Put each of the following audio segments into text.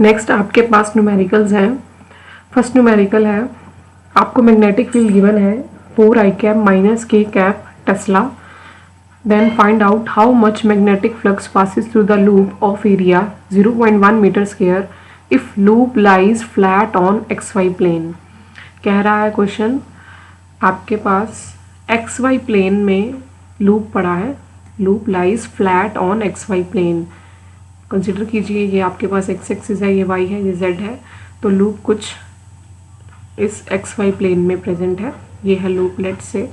Next आपके पास numericals हैं। फर्स्ट न्यूमेरिकल है, आपको मैग्नेटिक फील्ड गिवन है 4i cap minus k cap tesla, then find out how much magnetic flux passes through the loop of area 0.1 metre square if loop lies flat on xy plane. कह रहा है question, आपके पास xy plane में loop पड़ा है, loop lies flat on xy plane. Consider कीजिए ये आपके पास x एक्सिस है, ये y है, ये z है, तो लूप कुछ इस xy प्लेन में प्रेजेंट है, ये है लूप लेट से।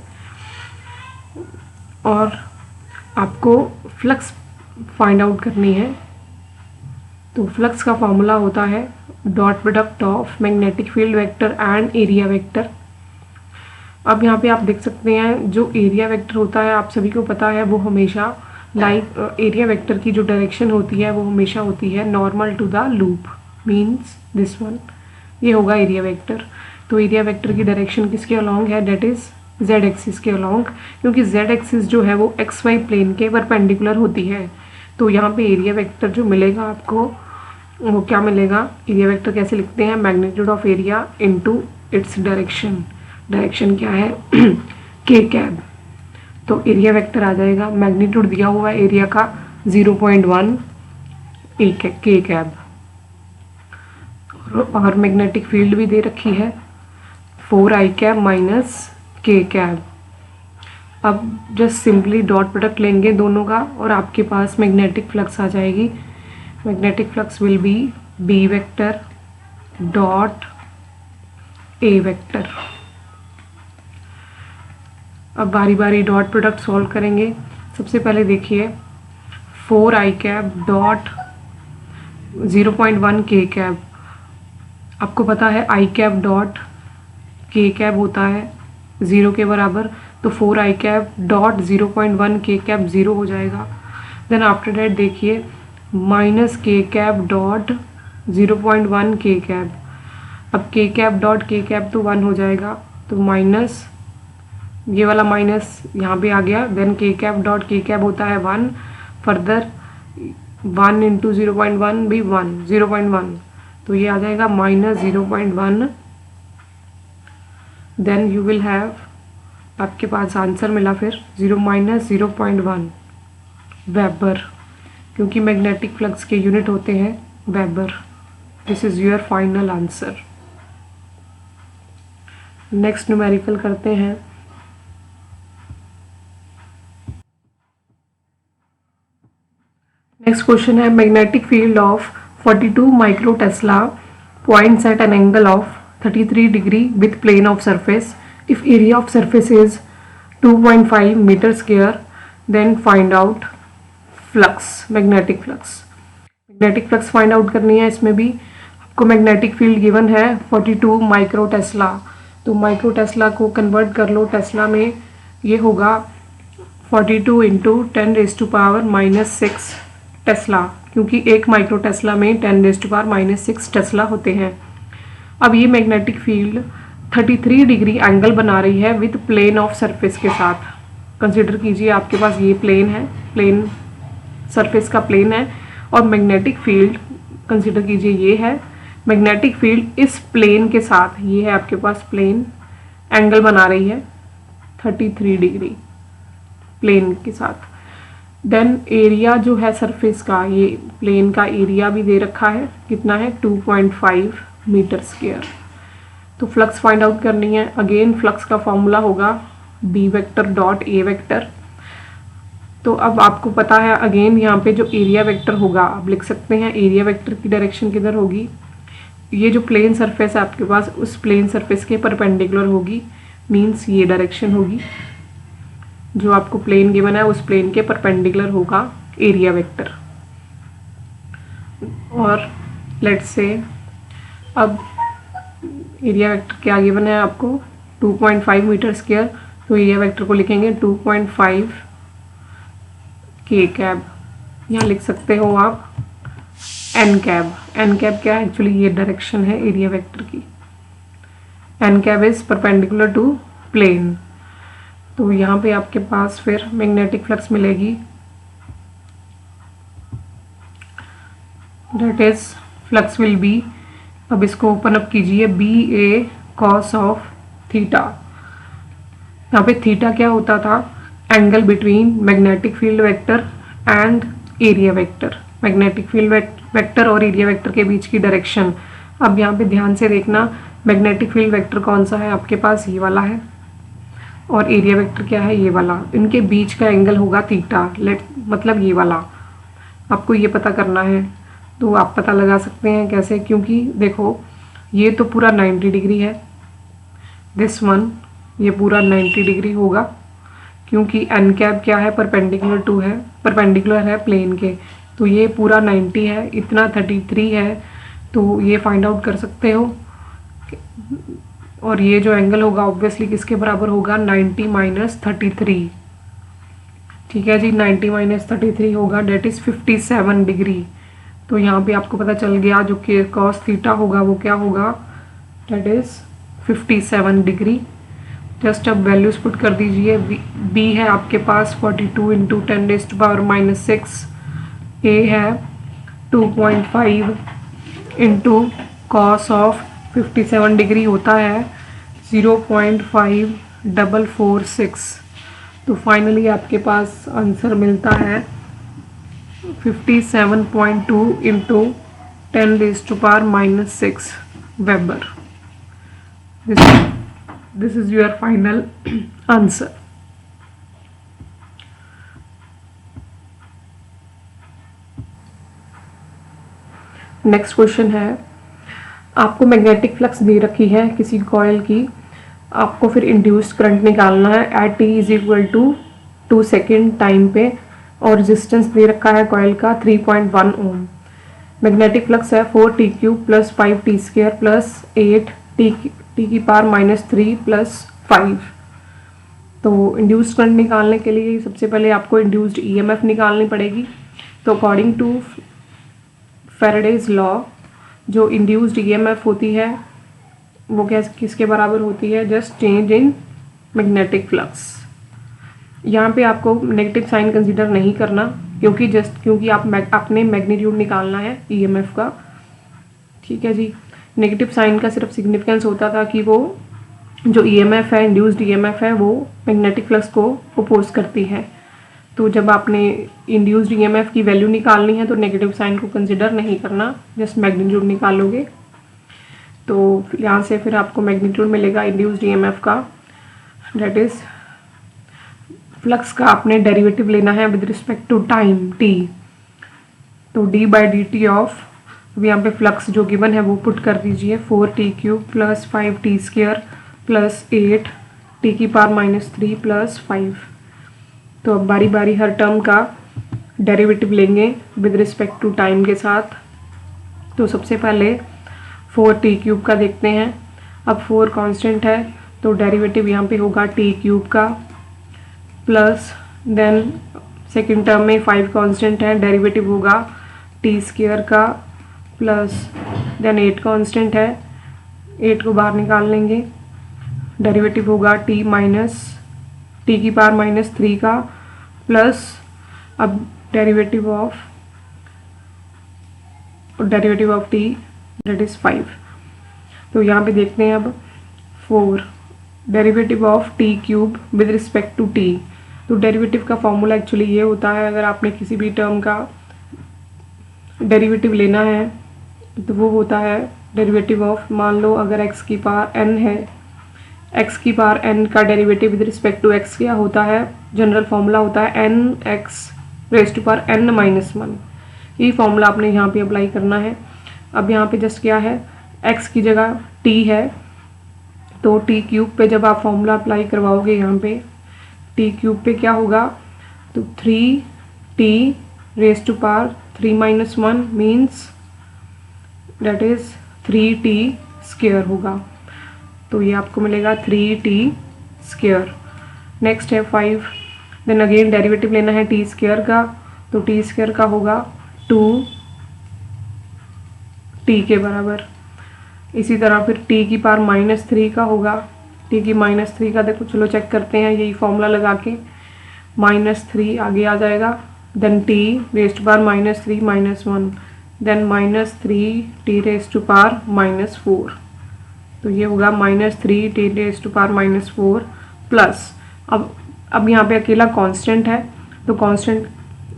और आपको फ्लक्स फाइंड आउट करनी है, तो फ्लक्स का फॉर्मूला होता है dot product of magnetic field vector and area vector. अब यहाँ पे आप देख सकते हैं जो एरिया वेक्टर होता है, आप सभी को पता है, वो हमेशा एरिया वेक्टर की जो डायरेक्शन होती है वो हमेशा होती है normal to the loop, means this one, ये होगा एरिया वेक्टर। तो एरिया वेक्टर की डायरेक्शन किसके अलोंग है, डेट इज z एक्सिस के अलोंग, क्योंकि z एक्सिस जो है वो xy प्लेन के परपेंडिकुलर होती है। तो यहाँ पे एरिया वेक्टर जो मिलेगा आपको वो क्या मिलेगा, एरिया वेक्टर कैसे लिखते हैं, magnitude of area into its direction. Direction क्या है k कैब, तो एरिया वेक्टर आ जाएगा, मैग्नीट्यूड दिया हुआ है एरिया का 0.1 k कैब, और मैग्नेटिक फील्ड भी दे रखी है 4i cab minus k cab. अब जस्ट सिंपली डॉट प्रोडक्ट लेंगे दोनों का और आपके पास मैग्नेटिक फ्लक्स आ जाएगी। Magnetic flux will B b vector dot a vector. अब बारी बारी डॉट प्रोडक्ट सॉल्व करेंगे। सबसे पहले देखिए 4i cab dot 0.1 k cab, आपको पता है i cab dot k cap होता है 0 के बराबर, तो 4i cab dot 0.1 k cab 0 हो जाएगा। देन आफ्टर डेट देखिए minus k cap dot 0.1 k cab, अब k cap dot k cab तो 1 हो जाएगा, तो माइनस ये वाला माइनस यहाँ पे आ गया, then k cap dot k cap होता है 1, फर्दर 1 इंटू 0.1 भी 1, 0.1, तो ये आ जाएगा minus 0.1। Then you will have, आपके पास आंसर मिला फिर 0 - 0.1 वेबर, क्योंकि मैग्नेटिक फ्लक्स के यूनिट होते हैं weber. This is your final answer. Next numerical करते हैं। नेक्स्ट क्वेश्चन है magnetic field of 42 micro tesla points at an angle of 33 degree with plane of surface if area of surface is 2.5 metre square, then find out flux, magnetic flux. Magnetic flux find out करनी है। इसमें भी आपको magnetic field given है 42 micro Tesla, तो micro Tesla को convert कर लो Tesla में, ये होगा 42 इंटू 10⁻⁻6 टेस्ला, क्योंकि एक माइक्रो टेस्ला में 10⁻⁻6 टेस्ला होते हैं। अब ये मैग्नेटिक फील्ड 33 डिग्री एंगल बना रही है विथ प्लेन ऑफ सरफेस के साथ। कंसिडर कीजिए आपके पास ये प्लेन है, प्लेन सरफेस का प्लेन है, और मैग्नेटिक फील्ड कंसिडर कीजिए ये है, मैग्नेटिक फील्ड इस प्लेन के साथ, ये है आपके पास प्लेन, एंगल बना रही है 33 डिग्री प्लेन के साथ। देन एरिया जो है सरफेस का, ये प्लेन का एरिया भी दे रखा है, कितना है 2.5 मीटर स्क्वायर। तो फ्लक्स फाइंड आउट करनी है। अगेन फ्लक्स का फॉर्मूला होगा b vector dot a vector. तो अब आपको पता है अगेन यहाँ पे जो एरिया वेक्टर होगा आप लिख सकते हैं, एरिया वेक्टर की डायरेक्शन किधर होगी, ये जो प्लेन सरफेस है आपके पास उस प्लेन सरफेस के परपेंडिकुलर होगी, मीन्स ये डायरेक्शन होगी, जो आपको प्लेन गिवन है उस प्लेन के परपेंडिकुलर होगा एरिया वेक्टर। और लेट्स से अब एरिया वेक्टर क्या गिवन है आपको 2.5 मीटर स्क्वायर, तो एरिया वेक्टर को लिखेंगे 2.5 k कैब, यहाँ लिख सकते हो आप n कैब। n कैब क्या है, एक्चुअली ये डायरेक्शन है एरिया वेक्टर की, n cap is perpendicular to plane. तो यहाँ पे आपके पास फिर मैग्नेटिक फ्लक्स मिलेगी, that is flux will be, अब इसको ओपन अप कीजिए, B A cos of theta. यहाँ पे थीटा क्या होता था, angle between magnetic field vector and area vector, magnetic field vector और एरिया वेक्टर के बीच की डायरेक्शन। अब यहाँ पे ध्यान से देखना, मैग्नेटिक फील्ड वेक्टर कौन सा है आपके पास, ये वाला है, और एरिया वेक्टर क्या है, ये वाला। इनके बीच का एंगल होगा थीटा, मतलब ये वाला। आपको ये पता करना है, तो आप पता लगा सकते हैं कैसे, क्योंकि देखो ये तो पूरा 90 डिग्री है, दिस वन ये पूरा 90 डिग्री होगा, क्योंकि एन कैप क्या है, परपेंडिकुलर टू है, परपेंडिकुलर है प्लेन के, तो ये पूरा 90 है, इतना 33 है, तो ये फाइंड आउट कर सकते हो। और ये जो एंगल होगा ऑब्वियसली किसके बराबर होगा, 90 माइनस 33। ठीक है जी, 90 माइनस 33 होगा, डेट इज 57 डिग्री। तो यहाँ पे आपको पता चल गया जो कि कॉस थीटा होगा वो क्या होगा, डेट इज 57 डिग्री। जस्ट अब वैल्यूज पुट कर दीजिए। बी है आपके पास 42 इंटू 10⁻⁻6, ए है 2.5 इंटू कॉस ऑफ 57 डिग्री होता है 0.5446। तो फाइनली आपके पास आंसर मिलता है 57.2 into 10⁻⁻6 weber. This is your final answer. Next question है, आपको मैग्नेटिक फ्लक्स दे रखी है किसी कॉइल की, आपको फिर इंड्यूस्ड करंट निकालना है at t is equal to 2 second time पे, और रेजिस्टेंस दे रखा है कॉइल का 3.1 ओम। मैग्नेटिक फ्लक्स है 4t³ plus 5t² plus 8t⁻³ plus 5। तो इंड्यूस्ड करंट निकालने के लिए सबसे पहले आपको इंड्यूस्ड ईएमएफ निकालनी पड़ेगी। तो अकॉर्डिंग टू फैराडेज लॉ, जो इंड्यूस्ड ईएमएफ होती है वो किसके बराबर होती है, just change in magnetic flux. यहाँ पे आपको नेगेटिव साइन कंसीडर नहीं करना, क्योंकि आप अपने मैग्नीट्यूड निकालना है ईएमएफ का। ठीक है जी, नेगेटिव साइन का सिर्फ सिग्निफिकेंस होता था कि वो जो ईएमएफ है, इंड्यूस्ड ईएमएफ है, वो मैग्नेटिक फ्लक्स को अपोज करती है। तो जब आपने इंड्यूस्ड ईएमएफ की वैल्यू निकालनी है तो नेगेटिव साइन को कंसिडर नहीं करना, जस्ट मैग्नीट्यूड निकालोगे। तो यहाँ से फिर आपको मैग्नीट्यूड मिलेगा इंड्यूस्ड ईएमएफ का, डेट इज फ्लक्स का आपने डेरिवेटिव लेना है with respect to time t। तो d/dt ऑफ, अब यहाँ पे फ्लक्स जो गिवन है वो पुट कर दीजिए, 4t³ plus 5t² plus 8t⁻³ plus 5। तो अब बारी बारी हर टर्म का डेरिवेटिव लेंगे विद रिस्पेक्ट टू टाइम के साथ। तो सबसे पहले 4t³ का देखते हैं। अब 4 कांस्टेंट है तो डेरिवेटिव यहाँ पे होगा t³ का, प्लस देन सेकेंड टर्म में 5 कांस्टेंट है, डेरिवेटिव होगा t² का, प्लस देन 8 कांस्टेंट है, 8 को बाहर निकाल लेंगे, डेरिवेटिव होगा t⁻³ का, प्लस अब derivative of t, that is 5। तो यहाँ पे देखते हैं अब 4 derivative of t³ with respect to t। तो डेरिवेटिव का फॉर्मूला एक्चुअली ये होता है, अगर आपने किसी भी टर्म का डेरिवेटिव लेना है तो वो होता है डेरिवेटिव ऑफ, मान लो अगर x की पावर n है, x की पावर n का derivative with respect to x क्या होता है, जनरल फॉर्मूला होता है n(x⁻n−1)। ये फॉर्मूला आपने यहाँ पे अप्लाई करना है। अब यहाँ पे जस्ट क्या है, x की जगह t है, तो t³ पे जब आप फॉर्मूला अप्लाई करवाओगे यहाँ पे t³ पे क्या होगा, तो 3t⁻³ means that is 3t² होगा। तो ये आपको मिलेगा 3t²। नेक्स्ट है 5, देन अगेन डेरिवेटिव लेना है t² का, तो t² का होगा 2t के बराबर। इसी तरह फिर t⁻³ का होगा, t⁻³ का देखो, चलो चेक करते हैं, यही फॉर्मूला लगा के -3 आगे आ जाएगा, देन t⁻³ -1, देन -3t⁻⁻⁴, तो ये होगा -3t⁻⁻⁴ प्लस, अब यहाँ पे अकेला कांस्टेंट है, तो कांस्टेंट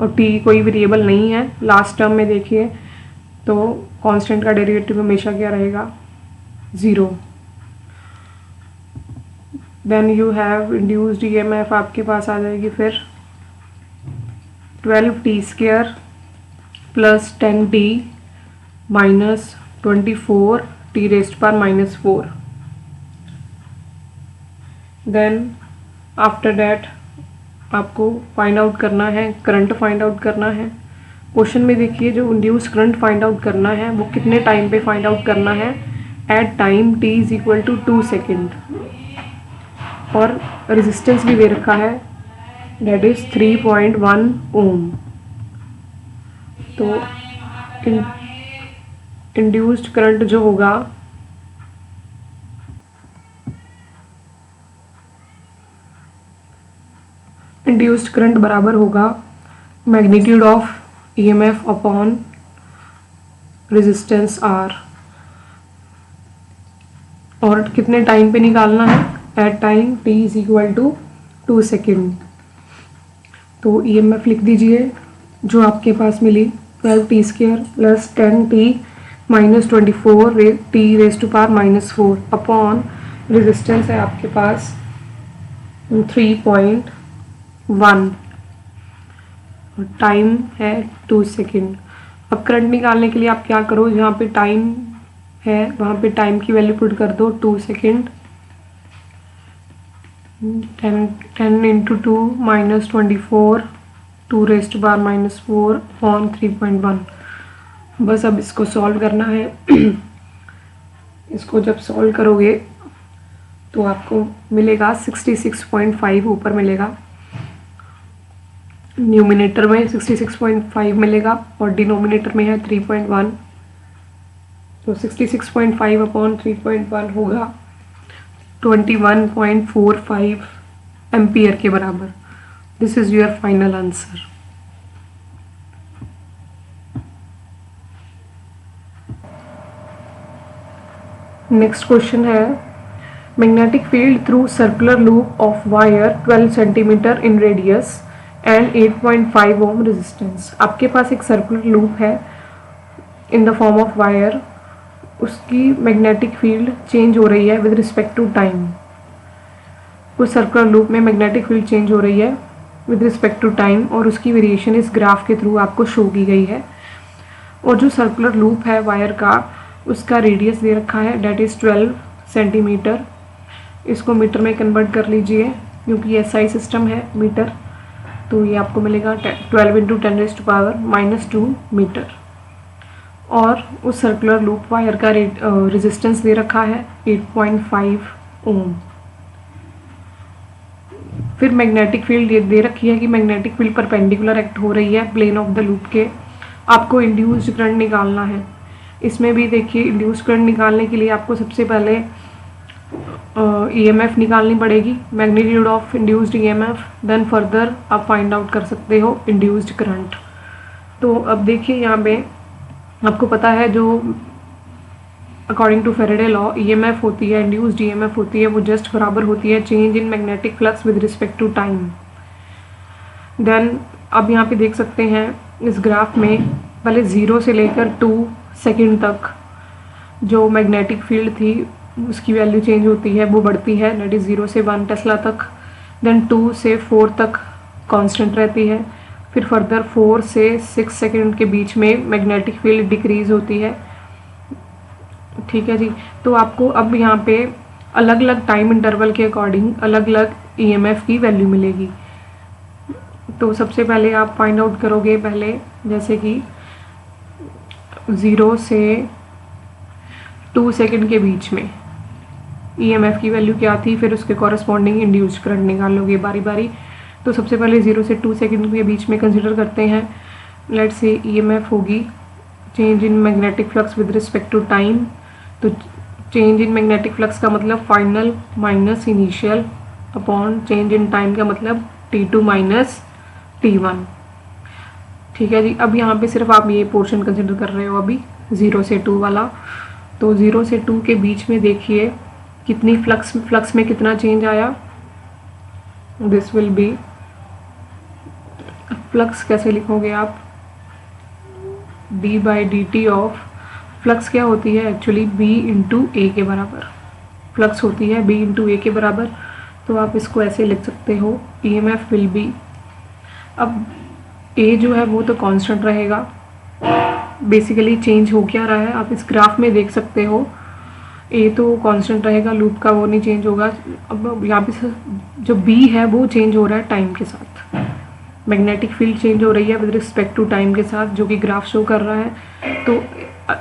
और t कोई वेरिएबल नहीं है। लास्ट टर्म में देखिए तो कांस्टेंट का डेरिवेटिव हमेशा क्या रहेगा, 0। Then you have induced EMF आपके पास आ जाएगी फिर 12t² plus 10t minus 24t⁻⁻⁴। Then after that आपको फाइंड आउट करना है, करंट फाइंड आउट करना है। क्वेश्चन में देखिए जो इंड्यूस करंट फाइंड आउट करना है वो कितने टाइम पे फाइंड आउट करना है, एट टाइम t = 2 सेकेंड, और रेजिस्टेंस भी दे रखा है, डेट इज 3.1 ओम। तो इंड्यूस्ड करंट जो होगा इंड्यूस्ड करंट बराबर होगा magnitude of EMF upon resistance R, और कितने टाइम पे निकालना है, एट टाइम t = 2 सेकेंड। तो EMF लिख दीजिए जो आपके पास मिली 12t² plus 10t−24t⁻⁻⁴ upon resistance है आपके पास 3.1, और टाइम है 2 सेकेंड। अब करंट निकालने के लिए आप क्या करो, जहाँ पे टाइम है वहाँ पे टाइम की वैल्यू पुट कर दो 2 सेकेंड, 10 × 2 -24 2⁻⁻⁴ अपॉन 3.1। बस अब इसको सॉल्व करना है। इसको जब सॉल्व करोगे तो आपको मिलेगा 66.5 ऊपर मिलेगा, न्यूमिनेटर में 66.5 मिलेगा और डिनोमिनेटर में है 3.1, तो 66.5 अपॉन 3.1 होगा 21.45 एम्पियर के बराबर। This is your final answer. Next question है, magnetic field through circular loop of wire 12 centimetre in radius and 8.5 ohm resistance. आपके पास एक सर्कुलर लूप है in the form of wire, उसकी मैग्नेटिक फील्ड चेंज हो रही है विद रिस्पेक्ट टू टाइम। उस सर्कुलर लूप में मैग्नेटिक फील्ड चेंज हो रही है विद रिस्पेक्ट टू टाइम, और उसकी वेरिएशन इस ग्राफ के थ्रू आपको शो की गई है। और जो सर्कुलर लूप है वायर का, उसका रेडियस दे रखा है, डेट इज़ 12 सेंटीमीटर। इसको मीटर में कन्वर्ट कर लीजिए, क्योंकि SI सिस्टम है मीटर, तो ये आपको मिलेगा 12 × 10⁻⁻2 मीटर। और उस सर्कुलर लूप वायर का रेजिस्टेंस दे रखा है 8.5 ओम। फिर मैग्नेटिक फील्ड ये दे रखी है कि मैग्नेटिक फील्ड परपेंडिकुलर एक्ट हो रही है प्लेन ऑफ द लूप के। आपको इंड्यूस्ड करंट निकालना है। इसमें भी देखिए इंड्यूस्ड करंट निकालने के लिए आपको सबसे पहले EMF निकालनी पड़ेगी, magnitude of induced EMF, then further आप फाइंड आउट कर सकते हो इंड्यूस्ड करंट। तो अब देखिए यहाँ पे आपको पता है जो according to Faraday law EMF होती है, इंड्यूस्ड EMF होती है, वो जस्ट बराबर होती है change in magnetic flux with respect to time. Then अब यहाँ पे देख सकते हैं इस ग्राफ में पहले 0 से लेकर 2 सेकेंड तक जो मैग्नेटिक फील्ड थी उसकी वैल्यू चेंज होती है, वो बढ़ती है, दैट इज 0 से 1 टेस्ला तक। देन 2 से 4 तक कांस्टेंट रहती है। फिर फर्दर 4 से 6 सेकेंड के बीच में मैग्नेटिक फील्ड डिक्रीज होती है। ठीक है जी। तो आपको अब यहाँ पे अलग अलग टाइम इंटरवल के अकॉर्डिंग अलग अलग EMF की वैल्यू मिलेगी। तो सबसे पहले आप फाइंड आउट करोगे, पहले जैसे कि 0 से 2 सेकेंड के बीच में EMF की वैल्यू क्या थी, फिर उसके कॉरस्पॉन्डिंग इंड्यूस्ड करंट निकालोगे बारी बारी। तो सबसे पहले 0 से 2 सेकेंड के बीच में कंसिडर करते हैं। लेट्स से EMF होगी change in magnetic flux with respect to time. तो चेंज इन मैग्नेटिक फ्लक्स का मतलब final minus initial upon change in time का मतलब T2 माइनस T1। ठीक है जी। अब यहाँ पे सिर्फ आप ये पोर्शन कंसिडर कर रहे हो अभी 0 से 2 वाला। तो 0 से 2 के बीच में देखिए कितनी फ्लक्स में कितना चेंज आया। दिस विल बी, फ्लक्स कैसे लिखोगे आप, d/dt ऑफ, फ्लक्स क्या होती है एक्चुअली, b इंटू ए के बराबर फ्लक्स होती है, b इंटू ए के बराबर। तो आप इसको ऐसे लिख सकते हो, EMF विल बी, अब a जो है वो तो कांस्टेंट रहेगा, बेसिकली चेंज हो क्या रहा है आप इस ग्राफ में देख सकते हो, a तो कांस्टेंट रहेगा, लूप का वो नहीं चेंज होगा। अब यहाँ पे जो b है वो चेंज हो रहा है टाइम के साथ, मैग्नेटिक फील्ड चेंज हो रही है विद रिस्पेक्ट टू टाइम के साथ, जो कि ग्राफ शो कर रहा है। तो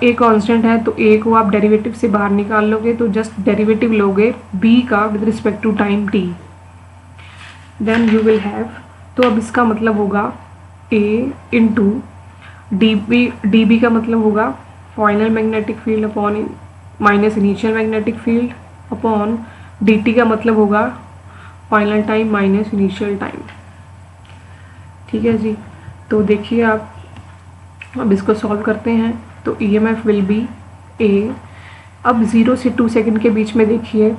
a कांस्टेंट है तो a को आप डेरिवेटिव से बाहर निकाल लोगे, तो जस्ट डेरिवेटिव लोगे b का with respect to time t, then you will have, तो अब इसका मतलब होगा a इंटू डी का मतलब होगा final magnetic field upon minus initial magnetic field upon dt का मतलब होगा final time minus initial time. ठीक है जी। तो देखिए आप अब इसको सॉल्व करते हैं, तो EMF विल बी a, अब 0 से 2 सेकंड के बीच में देखिए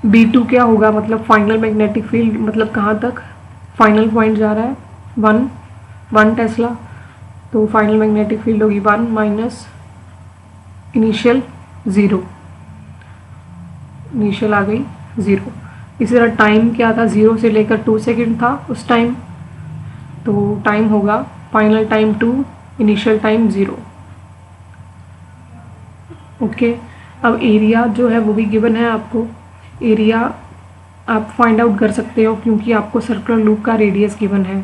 B2 क्या होगा, मतलब फाइनल मैग्नेटिक फील्ड, मतलब कहाँ तक फाइनल पॉइंट जा रहा है 1 टेस्ला, तो फाइनल मैग्नेटिक फील्ड होगी 1 माइनस इनिशियल 0, इनिशियल आ गई 0। इसी तरह टाइम क्या था, 0 से लेकर 2 सेकंड था उस टाइम, तो टाइम होगा final time 2 initial time 0। Okay, अब एरिया जो है वो भी गिवन है आपको, एरिया आप फाइंड आउट कर सकते हो क्योंकि आपको सर्कुलर लूप का रेडियस गिवन है।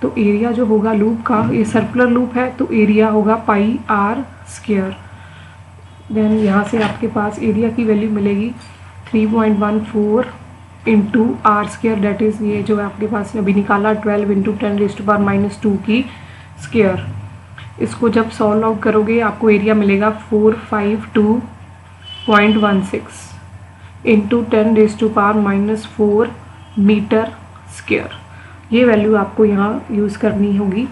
तो एरिया जो होगा लूप का, ये सर्कुलर लूप है तो एरिया होगा पाई आर स्क्वायर। देन यहाँ से आपके पास एरिया की वैल्यू मिलेगी 3.14 into R square, that is ये जो आपके पास अभी निकाला 12 इंटू 10⁻⁻² की स्क्वायर। इसको जब सॉल्व आउट करोगे आपको एरिया मिलेगा 452.16 इंटू 10⁻⁻4 मीटर स्क्वायर। ये वैल्यू आपको यहाँ यूज़ करनी होगी।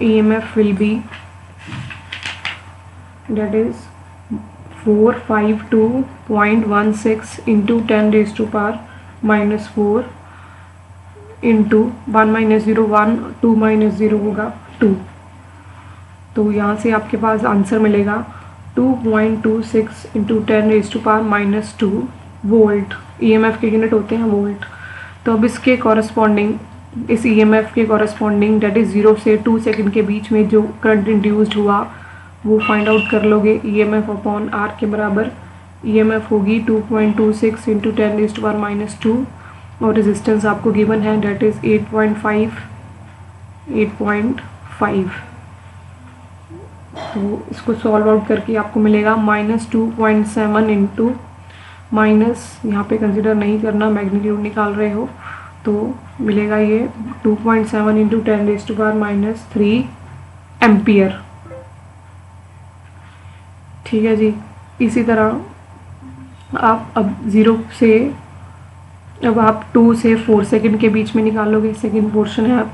EMF will be, that is 452.16 into 10⁻⁻4 into 1 minus 0 1, 2 minus 0 होगा 2। तो यहाँ से आपके पास आंसर मिलेगा 2.26 इंटू 10⁻⁻2 वोल्ट। EMF के यूनिट होते हैं वोल्ट। तो अब इसके कॉरस्पॉन्डिंग, इस EMF के कॉरस्पॉन्डिंग डेट इज़ 0 से 2 सेकंड के बीच में जो करंट इंड्यूस्ड हुआ वो फाइंड आउट कर लोगे। EMF अपॉन R के बराबर EMF होगी 2.26 इंटू 10⁻⁻2 और रेजिस्टेंस आपको गिवन है डेट इज़ 8.5। तो इसको सॉल्व आउट करके आपको मिलेगा -2.7 इंटू माइनस, यहाँ पे कंसिडर नहीं करना, मैग्नीट्यूड निकाल रहे हो, तो मिलेगा ये 2.7 इंटू 10⁻⁻3 एम्पियर। ठीक है जी। इसी तरह आप अब 0 से, अब आप 2 से 4 सेकंड के बीच में निकालोगे, सेकंड पोर्शन है।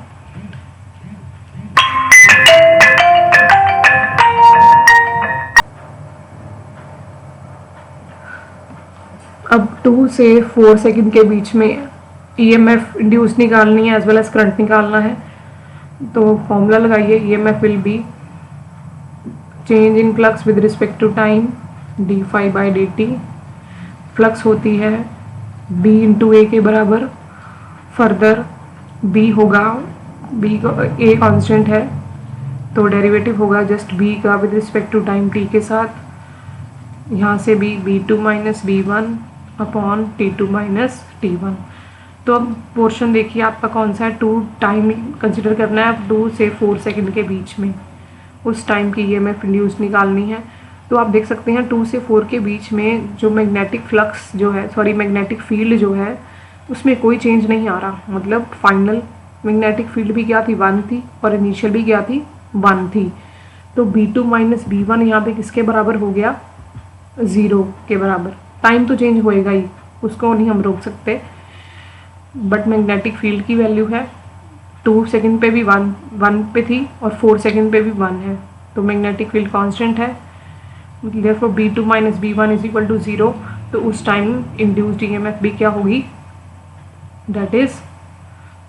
अब 2 से 4 सेकंड के बीच में EMF इंड्यूस निकालनी है एज वेल एज करंट निकालना है। तो फॉर्मूला लगाइए, EMF will be change in flux with respect to time d∅dt। Flux होती है b इंटू ए के बराबर। फर्दर b होगा, b a कांस्टेंट है तो डेरिवेटिव होगा जस्ट b का with respect to time t के साथ। यहाँ से b2 minus b1 upon t2 minus t1। तो अब पोर्शन देखिए आपका कौन सा है, 2 टाइम कंसिडर करना है, 2 से 4 सेकंड के बीच में उस टाइम की EMF इंड्यूस निकालनी है। तो आप देख सकते हैं 2 से 4 के बीच में जो मैग्नेटिक फ्लक्स जो है, सॉरी मैग्नेटिक फील्ड जो है उसमें कोई चेंज नहीं आ रहा, मतलब फाइनल मैग्नेटिक फील्ड भी क्या थी 1 थी और इनिशियल भी क्या थी 1 थी। तो b2 माइनस b1 यहाँ पे किसके बराबर हो गया, 0 के बराबर। टाइम तो चेंज होएगा ही, उसको नहीं हम रोक सकते, बट मैग्नेटिक फील्ड की वैल्यू है 2 सेकंड पे भी 1 पे थी और 4 सेकंड पे भी 1 है, तो मैग्नेटिक फील्ड कांस्टेंट है। therefore B2 minus B1 is equal to 0। तो उस टाइम इंड्यूस्ड ईएमएफ भी क्या होगी, दैट इज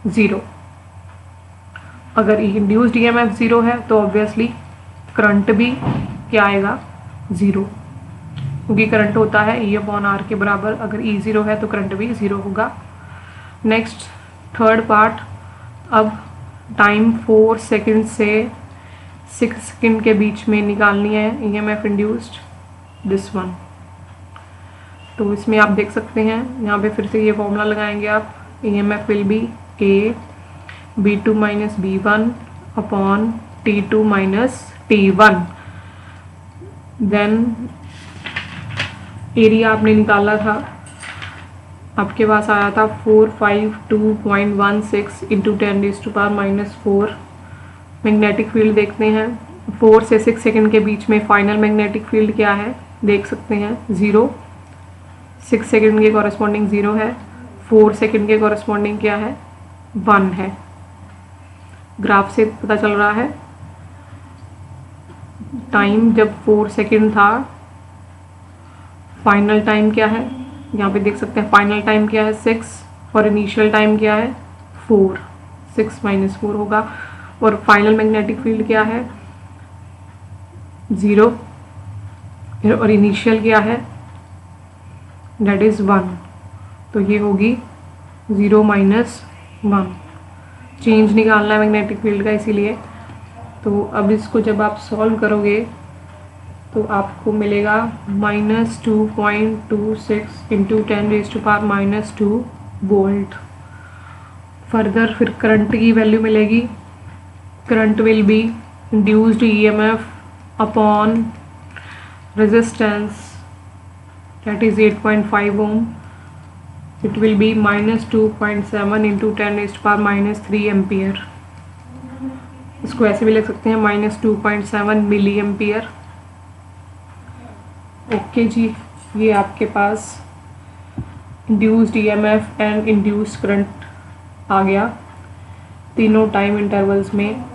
0। अगर इंड्यूस्ड ईएमएफ 0 है तो ऑब्वियसली करंट भी क्या आएगा, 0, क्योंकि करंट होता है E/R के बराबर। अगर E 0 है तो करंट भी 0 होगा। नेक्स्ट थर्ड पार्ट, अब टाइम 4 सेकंड से 6 सेकंड के बीच में निकालनी है ईएमएफ इंड्यूस्ड, दिस वन। तो इसमें आप देख सकते हैं यहाँ पे फिर से ये फॉर्मूला लगाएंगे आप, EMF will be A B2 minus B1 upon T2 minus T1। Then area आपने निकाला था, आपके पास आया था 452.16 इंटू 10⁻⁻⁴। मैग्नेटिक फील्ड देखते हैं, 4 से 6 सेकंड के बीच में फाइनल मैग्नेटिक फील्ड क्या है, देख सकते हैं 0। 6 सेकंड के कॉरेस्पॉन्डिंग 0 है, 4 सेकंड के कॉरेस्पॉन्डिंग क्या है, 1 है। ग्राफ से पता चल रहा है टाइम जब 4 सेकंड था, फाइनल टाइम क्या है, यहाँ पे देख सकते हैं फाइनल टाइम क्या है 6 और इनिशियल टाइम क्या है 4, 6 माइनस 4 होगा। और फाइनल मैग्नेटिक फील्ड क्या है 0 और इनिशियल क्या है, दैट इज 1। तो ये होगी 0 माइनस 1। चेंज निकालना है मैग्नेटिक फील्ड का, इसीलिए। तो अब इसको जब आप सॉल्व करोगे तो आपको मिलेगा -2.26 इंटू 10⁻⁻² वोल्ट। फर्दर फिर करंट की वैल्यू मिलेगी, current will be induced EMF upon resistance, that is 8.5 ohm. It will be -2.7 into 10⁻³ ampere. इसको ऐसे भी लिख सकते हैं -2.7 मिली एम्पियर। ओके जी, ये आपके पास induced EMF and induced current आ गया तीनों टाइम इंटरवल्स में।